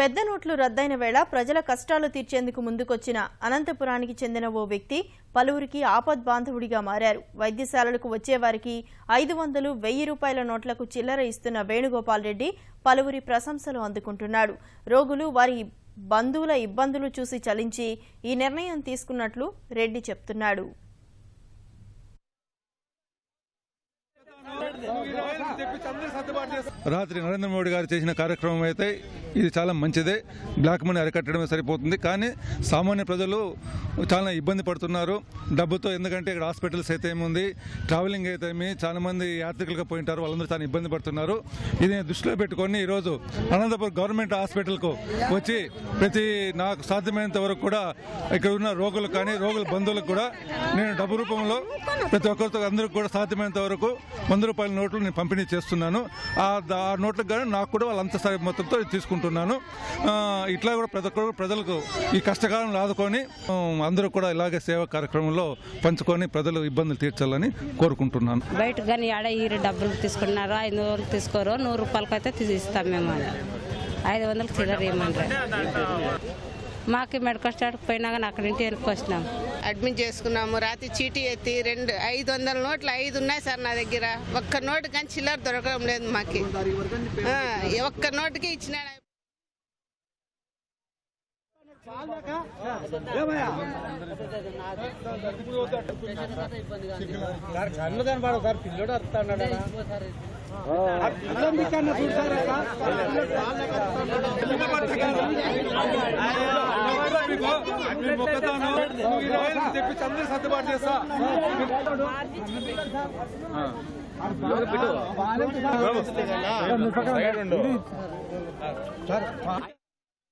పెద్ద నోట్లు రద్దయిన వేళ ప్రజల కష్టాలు తీర్చేందుకు ముందుకొచ్చిన అనంతపురానికి చెందిన ఓ వ్యక్తి పలువురికి ఆపద్బాంధవుడిగా మారారు. వైద్యశాలలకు వచ్చేవారికి 500, 1000 రూపాయల నోట్లకు చిల్లర ఇస్తున్న వేణుగోపాల్ రెడ్డి పలువురి ప్రశంసలు అందుకుంటున్నాడు. రోగులు వారి బంధువుల ఇబ్బందులు చూసి చలించి ఈ నిర్ణయం తీసుకున్నట్లు రెడ్డి చెప్తున్నాడు. రాత్రి నరేంద్ర మోడీ గారు చేసిన కార్యక్రమం అయితే ఇది చాలా మంచిదే. బ్లాక్ మనీ అరికట్టడమే సరిపోతుంది. కానీ సామాన్య ప్రజలు చాలా ఇబ్బంది పడుతున్నారు డబ్బుతో. ఎందుకంటే ఇక్కడ హాస్పిటల్స్ అయితే ఏముంది, ట్రావెలింగ్ అయితే చాలా మంది యాత్రికులుగా పోయింటారు, వాళ్ళందరూ చాలా ఇబ్బంది పడుతున్నారు. ఇది దృష్టిలో పెట్టుకొని ఈరోజు అనంతపురం గవర్నమెంట్ హాస్పిటల్కు వచ్చి నాకు సాధ్యమైనంత వరకు కూడా ఇక్కడ ఉన్న రోగులకు కానీ రోగుల బంధువులకు కూడా నేను డబ్బు రూపంలో ప్రతి ఒక్కరితో అందరికీ కూడా సాధ్యమైనంత వరకు 100 రూపాయల నోట్లు నేను పంపిణీ చేస్తున్నాను. ఆ నోట్లకు కానీ నాకు కూడా వాళ్ళంత మొత్తంతో తీసుకుంటున్నాను. ఇట్లా కూడా ప్రతి ఒక్కరు ప్రజలకు ఈ కష్టకాలం ఆదుకొని అందరూ కూడా ఇలాగే సేవా కార్యక్రమంలో పంచుకొని ప్రజలు ఇబ్బందులు తీర్చాలని కోరుకుంటున్నాను. బయట కానీ ఆడ ఈ డబ్బులు తీసుకున్నారు, 500 తీసుకోరు, 100 రూపాయలకి అయితే తీసిస్తాం మేము. 500 చిల్లర ఏమంటారు. మాకు మెడికల్ స్టార్ట్కి పోయినా కానీ అక్కడి నుంచి వెనక్కి వచ్చినాం. అడ్మిట్ చేసుకున్నాము. రాత్రి చీటీ ఎత్తి 500 నోట్లు 5 ఉన్నాయి సార్ నా దగ్గర. ఒక్క నోటు కానీ చిల్లర దొరకడం లేదు మాకు. ఒక్క నోటుకి ఇచ్చినాడు. సర్దుబాటు చేస్తా.